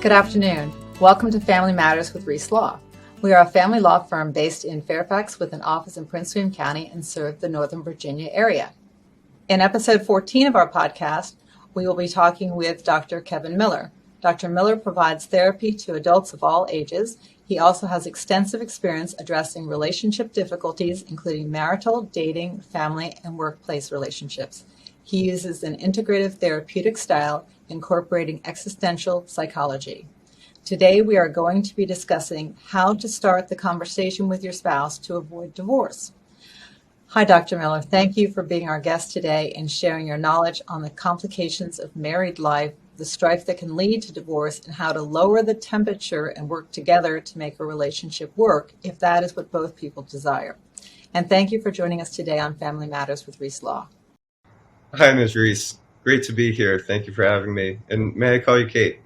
Good afternoon. Welcome to Family Matters with Reese Law. We are a family law firm based in Fairfax with an office in Prince William County and serve the Northern Virginia area. In episode 14 of our podcast, we will be talking with Dr. Kevin Miller. Dr. Miller provides therapy to adults of all ages. He also has extensive experience addressing relationship difficulties, including marital, dating, family, and workplace relationships. He uses an integrative therapeutic style incorporating existential psychology. Today, we are going to be discussing how to start the conversation with your spouse to avoid divorce. Hi, Dr. Miller. Thank you for being our guest today and sharing your knowledge on the complications of married life, the strife that can lead to divorce, and how to lower the temperature and work together to make a relationship work if that is what both people desire. And thank you for joining us today on Family Matters with Reese Law. Hi, Ms. Reese. Great to be here. Thank you for having me. And may I call you Kate?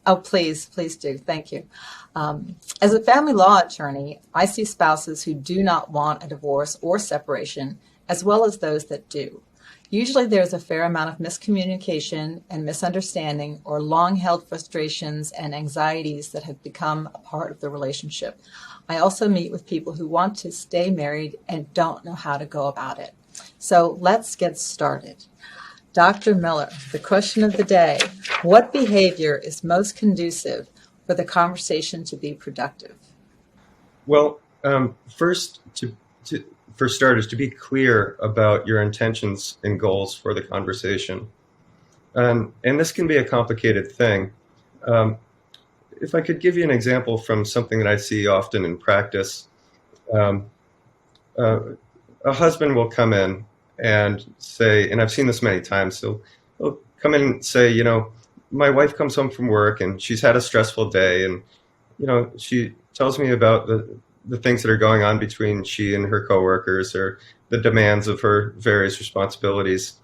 Oh, please do. Thank you. As a family law attorney, I see spouses who do not want a divorce or separation, as well as those that do. Usually there's a fair amount of miscommunication and misunderstanding or long-held frustrations and anxieties that have become a part of the relationship. I also meet with people who want to stay married and don't know how to go about it. So let's get started. Dr. Miller, the question of the day: what behavior is most conducive for the conversation to be productive? Well, first, for starters, to be clear about your intentions and goals for the conversation. And this can be a complicated thing. If I could give you an example from something that I see often in practice, a husband will come in and say, and I've seen this many times, so he'll come in and say, my wife comes home from work and she's had a stressful day, and, she tells me about the things that are going on between she and her coworkers or the demands of her various responsibilities.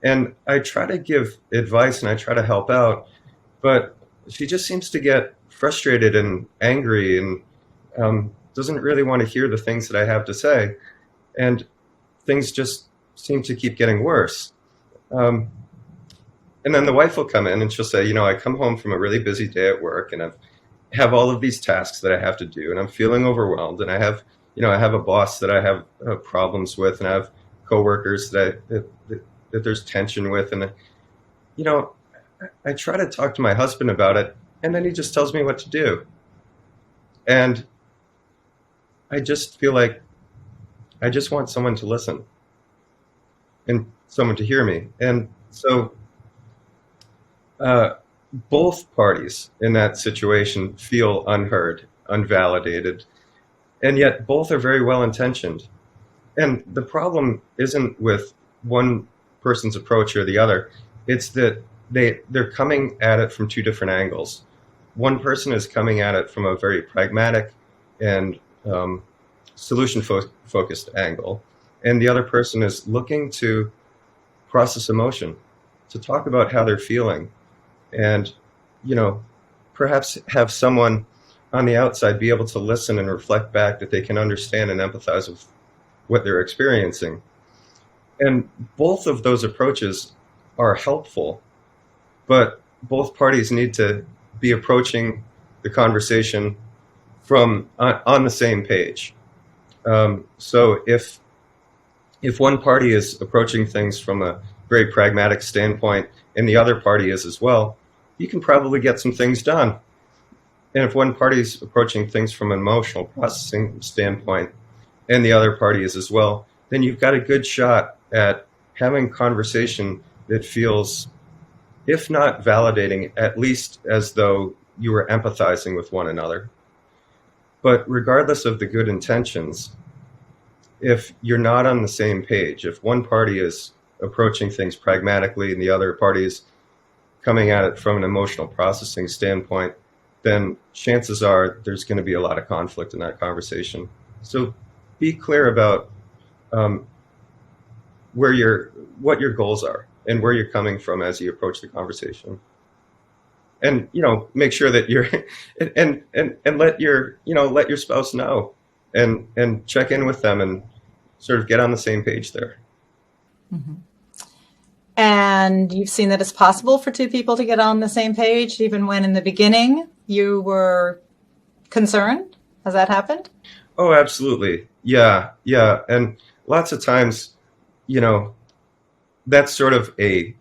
And I try to give advice and I try to help out, but she just seems to get frustrated and angry and doesn't really want to hear the things that I have to say. And things just seem to keep getting worse. And then the wife will come in and she'll say, I come home from a really busy day at work and I have all of these tasks that I have to do and I'm feeling overwhelmed, and I have a boss that I have problems with, and I have coworkers that there's tension with, and I try to talk to my husband about it, and then he just tells me what to do. And I just feel like I just want someone to listen and someone to hear me. And so both parties in that situation feel unheard, unvalidated, and yet both are very well intentioned. And the problem isn't with one person's approach or the other. It's that they're coming at it from two different angles. One person is coming at it from a very pragmatic and solution-focused angle, and the other person is looking to process emotion, to talk about how they're feeling, and perhaps have someone on the outside be able to listen and reflect back that they can understand and empathize with what they're experiencing. And both of those approaches are helpful, but both parties need to be approaching the conversation from on the same page. So if one party is approaching things from a very pragmatic standpoint and the other party is as well, you can probably get some things done. And if one party is approaching things from an emotional processing standpoint and the other party is as well, then you've got a good shot at having conversation that feels, if not validating, at least as though you were empathizing with one another. But regardless of the good intentions, if you're not on the same page, if one party is approaching things pragmatically and the other party is coming at it from an emotional processing standpoint, then chances are there's going to be a lot of conflict in that conversation. So be clear about what your goals are and where you're coming from as you approach the conversation. And make sure that you're and let your spouse know, and check in with them and sort of get on the same page there. Mm-hmm. And you've seen that it's possible for two people to get on the same page, even when in the beginning you were concerned. Has that happened? Oh, absolutely. Yeah, yeah. And lots of times, you know, that's sort of a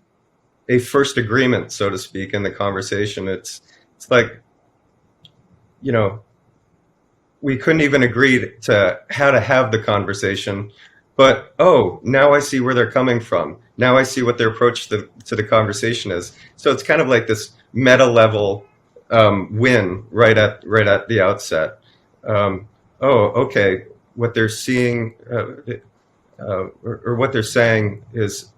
first agreement, so to speak, in the conversation. It's like, you know, we couldn't even agree to how to have the conversation, but oh, now I see where they're coming from. Now I see what their approach to the conversation is. So it's kind of like this meta level win right at the outset. Oh, okay, what they're seeing or what they're saying is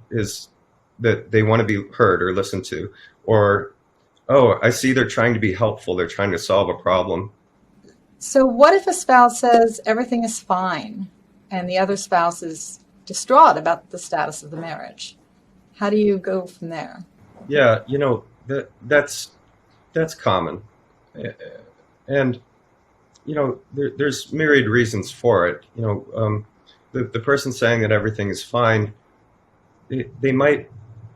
that they want to be heard or listened to, or oh, I see they're trying to be helpful. They're trying to solve a problem. So, what if a spouse says everything is fine and the other spouse is distraught about the status of the marriage? How do you go from there? Yeah, that's common, and there's myriad reasons for it. The person saying that everything is fine, they might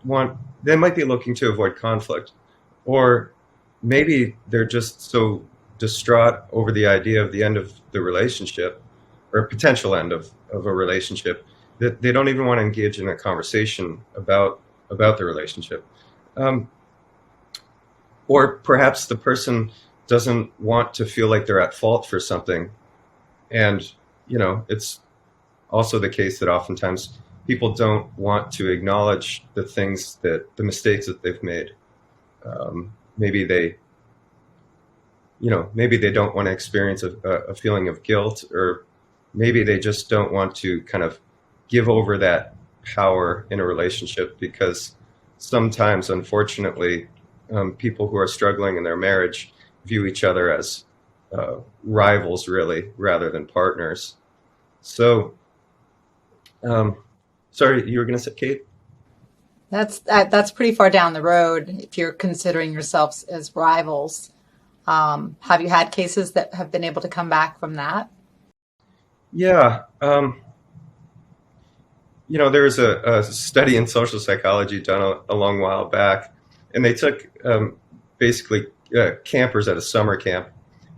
want they might be looking to avoid conflict, or maybe they're just so distraught over the idea of the end of the relationship or potential end of a relationship that they don't even want to engage in a conversation about the relationship. Um, or perhaps the person doesn't want to feel like they're at fault for something. And, it's also the case that oftentimes people don't want to acknowledge the mistakes that they've made. Maybe maybe they don't want to experience a feeling of guilt, or maybe they just don't want to kind of give over that power in a relationship, because sometimes, unfortunately, people who are struggling in their marriage view each other as rivals, really, rather than partners. So, sorry, you were going to say, Kate? That's pretty far down the road if you're considering yourselves as rivals. Have you had cases that have been able to come back from that? Yeah. There was a study in social psychology done a long while back, and they took basically campers at a summer camp,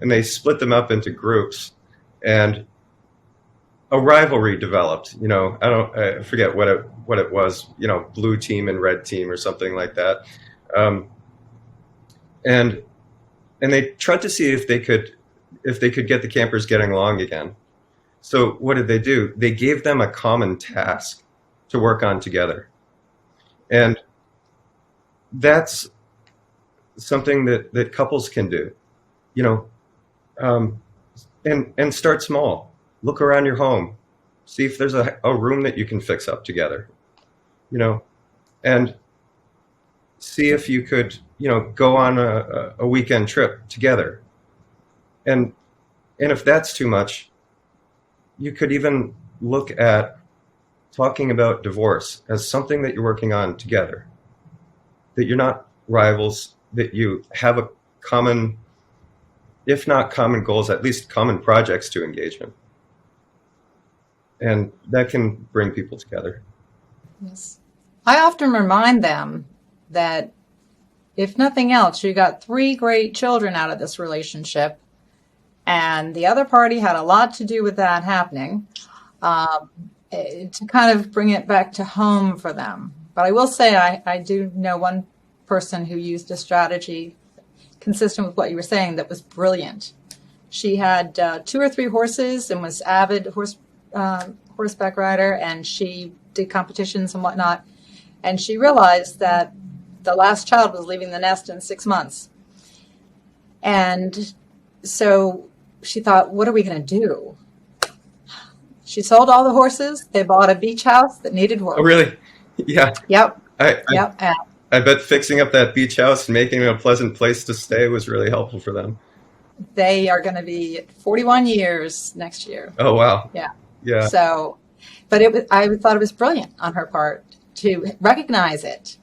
and they split them up into groups, and a rivalry developed. I forget what it was. Blue team and red team or something like that, um, and they tried to see if they could get the campers getting along again. So what did they do? They gave them a common task to work on together. And that's something that couples can do, you know, um, and start small. Look around your home. See if there's a room that you can fix up together, you know, and see if you could, go on a weekend trip together. And if that's too much, you could even look at talking about divorce as something that you're working on together, that you're not rivals, that you have a common, if not common goals, at least common projects to engage in. And that can bring people together. Yes. I often remind them that if nothing else, you got three great children out of this relationship, and the other party had a lot to do with that happening, to kind of bring it back to home for them. But I will say I do know one person who used a strategy consistent with what you were saying that was brilliant. She had two or three horses and was avid horseback rider, and she did competitions and whatnot. And she realized that the last child was leaving the nest in 6 months. And so she thought, what are we going to do? She sold all the horses. They bought a beach house that needed work. Oh, really? Yeah. Yep. I, Yep. I, I bet fixing up that beach house and making it a pleasant place to stay was really helpful for them. They are going to be 41 years next year. Oh, wow. Yeah. Yeah. So, but I thought it was brilliant on her part to recognize it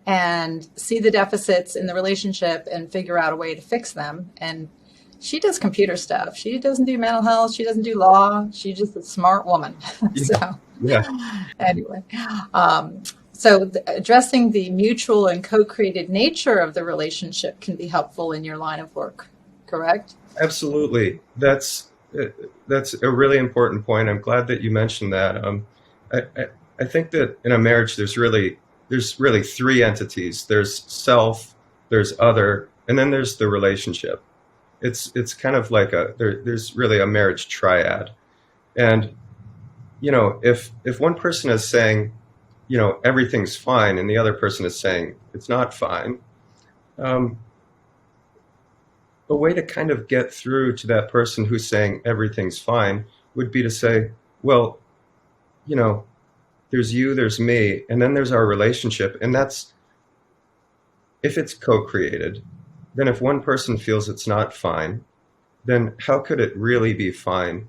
and see the deficits in the relationship and figure out a way to fix them. And she does computer stuff. She doesn't do mental health. She doesn't do law. She's just a smart woman. So Yeah. anyway, So addressing the mutual and co-created nature of the relationship can be helpful in your line of work, correct? Absolutely. That's a really important point. I'm glad that you mentioned that. I think that in a marriage, there's really three entities. There's self, there's other, and then there's the relationship. It's kind of like there's really a marriage triad. And if one person is saying, everything's fine, and the other person is saying it's not fine, um, a way to kind of get through to that person who's saying everything's fine would be to say, well, you know, there's you, there's me, and then there's our relationship. And that's, if it's co-created, then if one person feels it's not fine, then how could it really be fine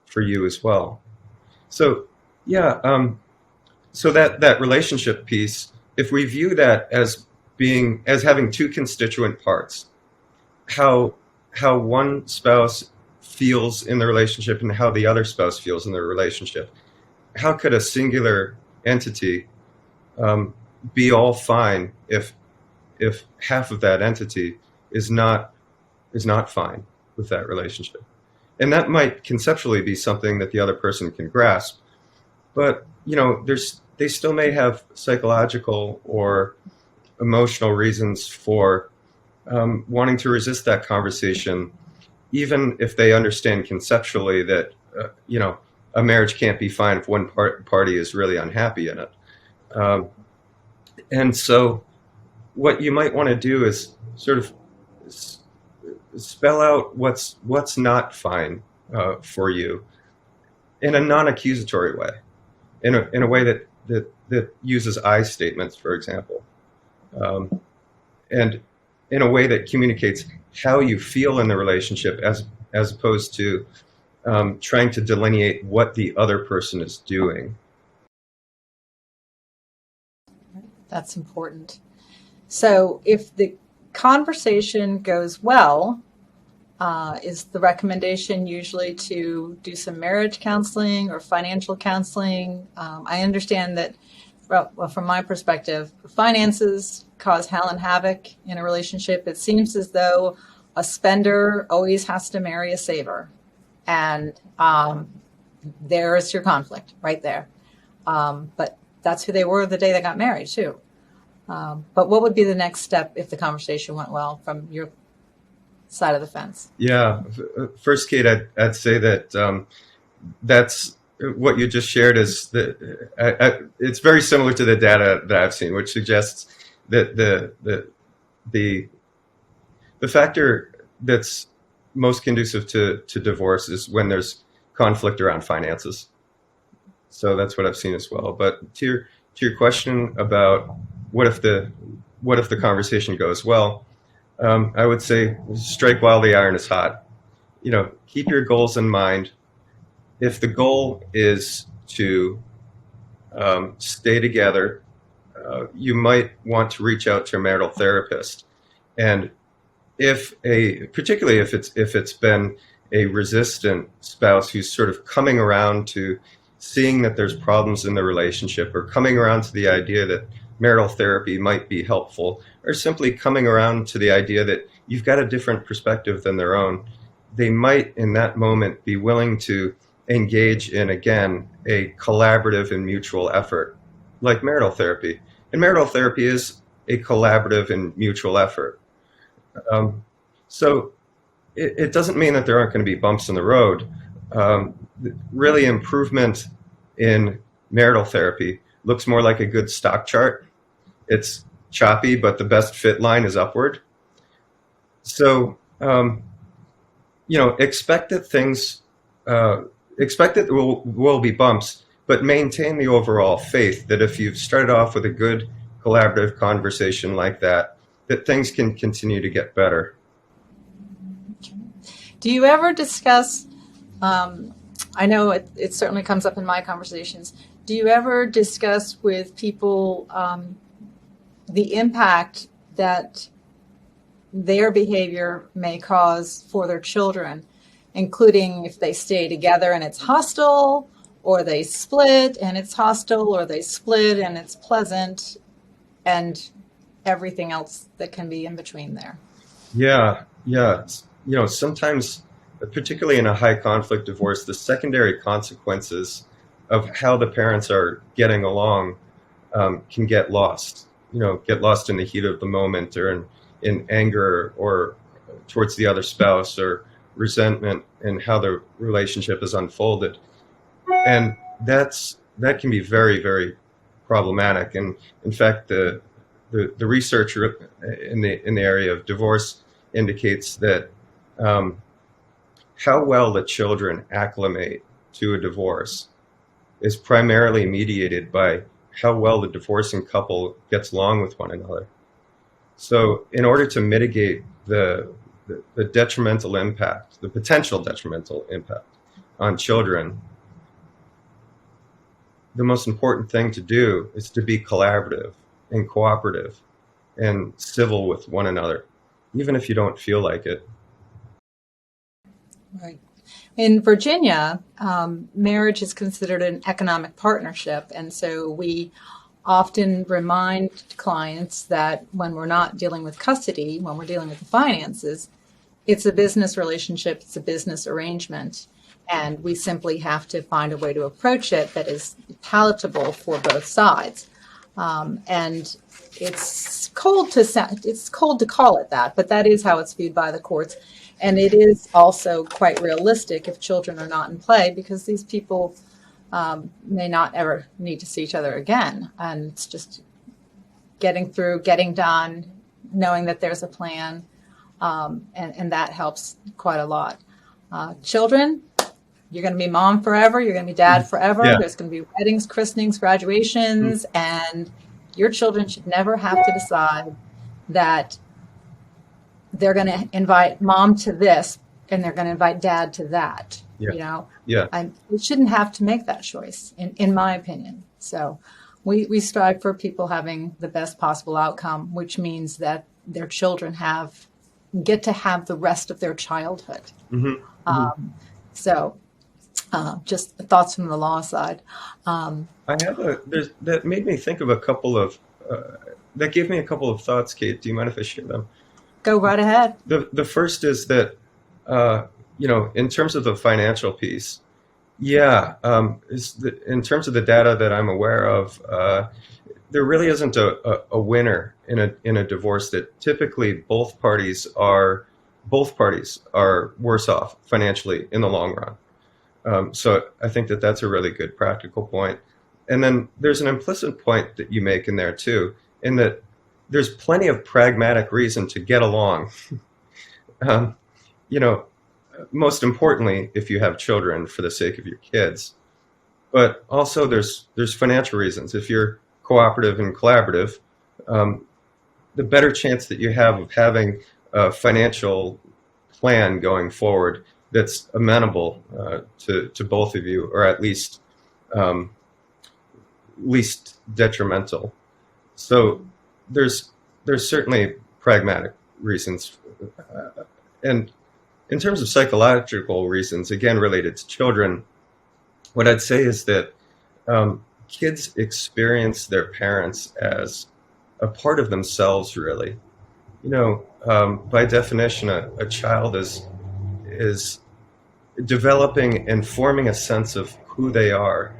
for you as well? So, yeah, so that relationship piece, if we view that as having two constituent parts, how one spouse feels in the relationship and how the other spouse feels in the relationship. How could a singular entity be all fine if half of that entity is not fine with that relationship? And that might conceptually be something that the other person can grasp, but they still may have psychological or emotional reasons for wanting to resist that conversation, even if they understand conceptually that a marriage can't be fine if one party is really unhappy in it. Um, and so, what you might want to do is sort of spell out what's not fine for you in a non-accusatory way, in a way that uses I statements, for example. And in a way that communicates how you feel in the relationship, as opposed to trying to delineate what the other person is doing. That's important. So if the conversation goes well, is the recommendation usually to do some marriage counseling or financial counseling? I understand that, well, from my perspective, finances cause hell and havoc in a relationship. It seems as though a spender always has to marry a saver. And there's your conflict right there. But that's who they were the day they got married, too. But what would be the next step if the conversation went well from your side of the fence? Yeah. First, Kate, I'd say that that's what you just shared is that it's very similar to the data that I've seen, which suggests that the factor that's most conducive to divorce is when there's conflict around finances. So that's what I've seen as well. But to your question about what if the conversation goes well, I would say strike while the iron is hot. Keep your goals in mind. If the goal is to stay together, you might want to reach out to a marital therapist. And particularly if it's been a resistant spouse who's sort of coming around to seeing that there's problems in the relationship, or coming around to the idea that marital therapy might be helpful, or simply coming around to the idea that you've got a different perspective than their own, they might in that moment be willing to engage in, again, a collaborative and mutual effort like marital therapy. And marital therapy is a collaborative and mutual effort. So it doesn't mean that there aren't going to be bumps in the road. Really, improvement in marital therapy looks more like a good stock chart. It's choppy, but the best fit line is upward. So, expect that there will be bumps, but maintain the overall faith that if you've started off with a good collaborative conversation like that things can continue to get better. Do you ever discuss, I know it certainly comes up in my conversations, do you ever discuss with people the impact that their behavior may cause for their children, including if they stay together and it's hostile, or they split and it's hostile, or they split and it's pleasant, and everything else that can be in between there. Yeah, yeah. Sometimes, particularly in a high conflict divorce, the secondary consequences of how the parents are getting along can get lost. Get lost in the heat of the moment, or in anger, or towards the other spouse, or resentment, and how the relationship is unfolded. And that can be very, very problematic. And in fact, the research in the area of divorce indicates that how well the children acclimate to a divorce is primarily mediated by how well the divorcing couple gets along with one another. So in order to mitigate the detrimental impact, the potential detrimental impact on children, the most important thing to do is to be collaborative and cooperative and civil with one another, even if you don't feel like it. Right. In Virginia, marriage is considered an economic partnership, and so we often remind clients that when we're not dealing with custody, when we're dealing with the finances, it's a business relationship, it's a business arrangement, and we simply have to find a way to approach it that is palatable for both sides. And it's cold to call it that, but that is how it's viewed by the courts. And it is also quite realistic if children are not in play, because these people may not ever need to see each other again. And it's just getting through, getting done, knowing that there's a plan, and that helps quite a lot. Children, you're going to be mom forever. You're going to be dad forever. Yeah. There's going to be weddings, christenings, graduations, and your children should never have to decide that they're going to invite mom to this and they're going to invite dad to that. Yeah. We shouldn't have to make that choice, in my opinion. So we strive for people having the best possible outcome, which means that their children get to have the rest of their childhood. So just thoughts from the law side. That made me think of that gave me a couple of thoughts, Kate. Do you mind if I share them? Go right ahead. The first is that, in terms of the financial piece, in terms of the data that I'm aware of, there really isn't a winner in a divorce. That typically both parties are worse off financially in the long run. So I think that that's a really good practical point. And then there's an implicit point that you make in there too, in that there's plenty of pragmatic reason to get along. Most importantly, if you have children, for the sake of your kids, but also there's financial reasons. If you're cooperative and collaborative, the better chance that you have of having a financial plan going forward that's amenable to both of you, or at least least detrimental. So there's certainly pragmatic reasons, and in terms of psychological reasons, again related to children, what I'd say is that kids experience their parents as a part of themselves, really. By definition, a child is developing and forming a sense of who they are,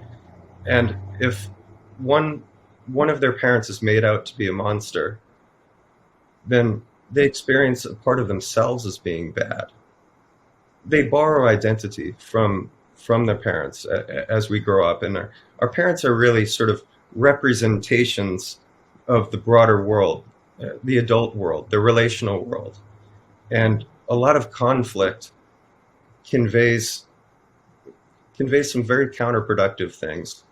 and if one of their parents is made out to be a monster, then they experience a part of themselves as being bad. They borrow identity from their parents as we grow up, and our parents are really sort of representations of the broader world, the adult world, the relational world. And a lot of conflict conveys some very counterproductive things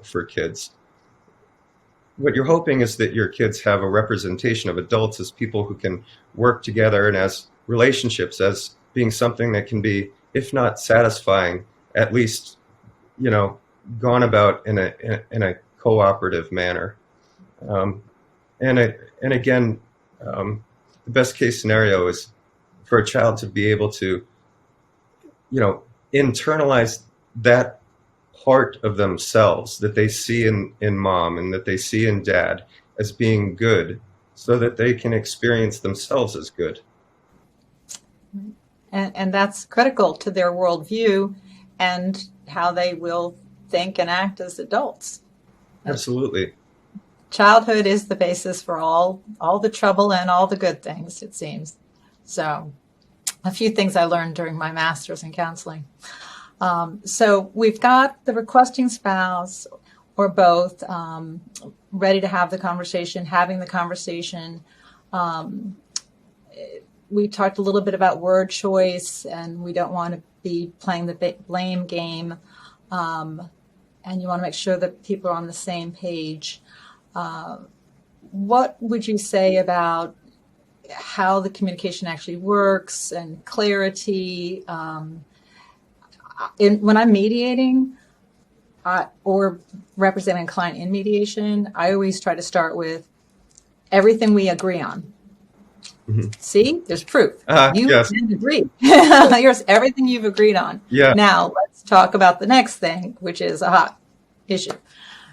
for kids. What you're hoping is that your kids have a representation of adults as people who can work together, and as relationships as being something that can be, if not satisfying, at least, gone about in a cooperative manner. And again, the best case scenario is for a child to be able to, internalize that part of themselves that they see in mom and that they see in dad as being good, so that they can experience themselves as good. And that's critical to their worldview and how they will think and act as adults. Absolutely. Childhood is the basis for all the trouble and all the good things, it seems. So a few things I learned during my master's in counseling. So we've got the requesting spouse or both ready to have the conversation, having the conversation. We talked a little bit about word choice, and we don't want to be playing the blame game. And you want to make sure that people are on the same page. What would you say about how the communication actually works and clarity? When I'm mediating or representing a client in mediation, I always try to start with everything we agree on. Mm-hmm. See, there's proof. You yes. can agree. Here's everything you've agreed on. Yeah. Now let's talk about the next thing, which is a hot issue.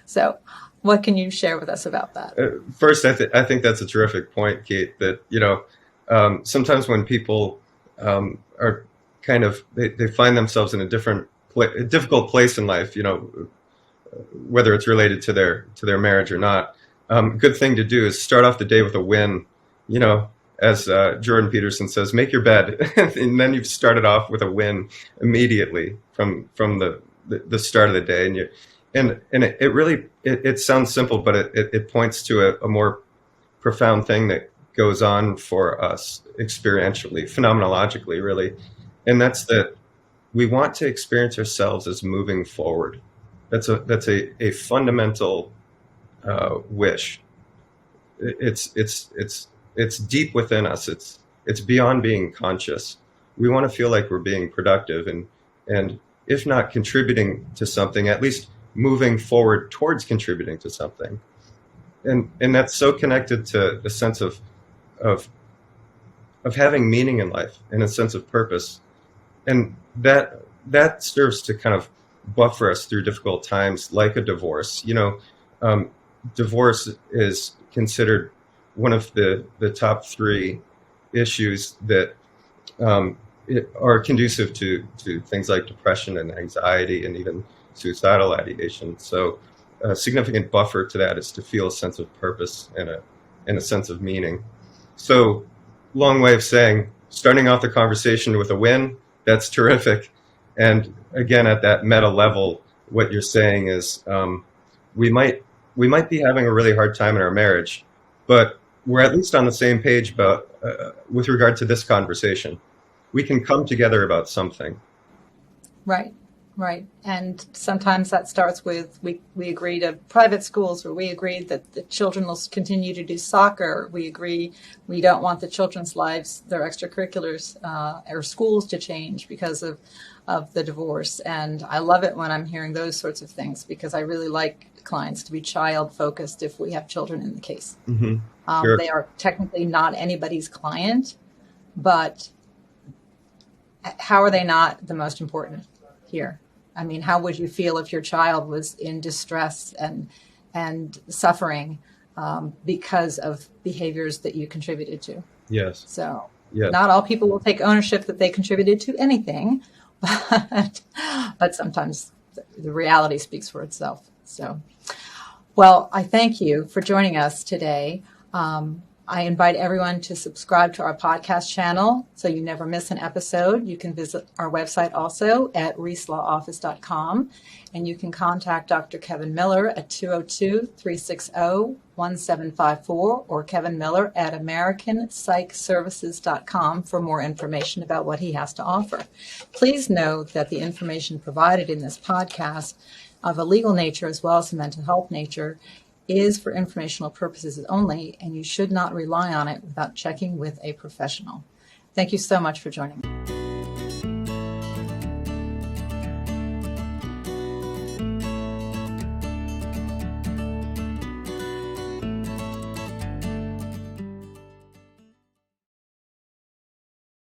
So what can you share with us about that? First, I think that's a terrific point, Kate, that, sometimes when people are kind of, they find themselves in a difficult place in life, whether it's related to their marriage or not. Good thing to do is start off the day with a win, as Jordan Peterson says, make your bed. And then you've started off with a win immediately from the start of the day. And it really, it sounds simple, but it points to a more profound thing that goes on for us experientially, phenomenologically, really. And that's that we want to experience ourselves as moving forward. That's a fundamental wish. It's deep within us. It's beyond being conscious. We want to feel like we're being productive and if not contributing to something, at least moving forward towards contributing to something. And that's so connected to the sense of having meaning in life and a sense of purpose. And that serves to kind of buffer us through difficult times, like a divorce. Divorce is considered one of the top 3 issues that are conducive to things like depression and anxiety and even suicidal ideation. So a significant buffer to that is to feel a sense of purpose and a sense of meaning. So long way of saying, starting off the conversation with a win, that's terrific. And again, at that meta level, what you're saying is we might be having a really hard time in our marriage, but we're at least on the same page about with regard to this conversation. We can come together about something. Right. And sometimes that starts with we agree to private schools, or we agree that the children will continue to do soccer. We agree we don't want the children's lives, their extracurriculars or schools to change because of the divorce. And I love it when I'm hearing those sorts of things, because I really like clients to be child focused if we have children in the case. Mm-hmm. Sure. They are technically not anybody's client, but how are they not the most important here? I mean, how would you feel if your child was in distress and suffering because of behaviors that you contributed to? Yes. So yes. Not all people will take ownership that they contributed to anything, but sometimes the reality speaks for itself. So, well, I thank you for joining us today. I invite everyone to subscribe to our podcast channel so you never miss an episode. You can visit our website also at reislawoffice.com, and you can contact Dr. Kevin Miller at 202-360-1754 or Kevin Miller at americanpsychservices.com for more information about what he has to offer. Please note that the information provided in this podcast of a legal nature as well as a mental health nature is for informational purposes only, and you should not rely on it without checking with a professional. Thank you so much for joining me.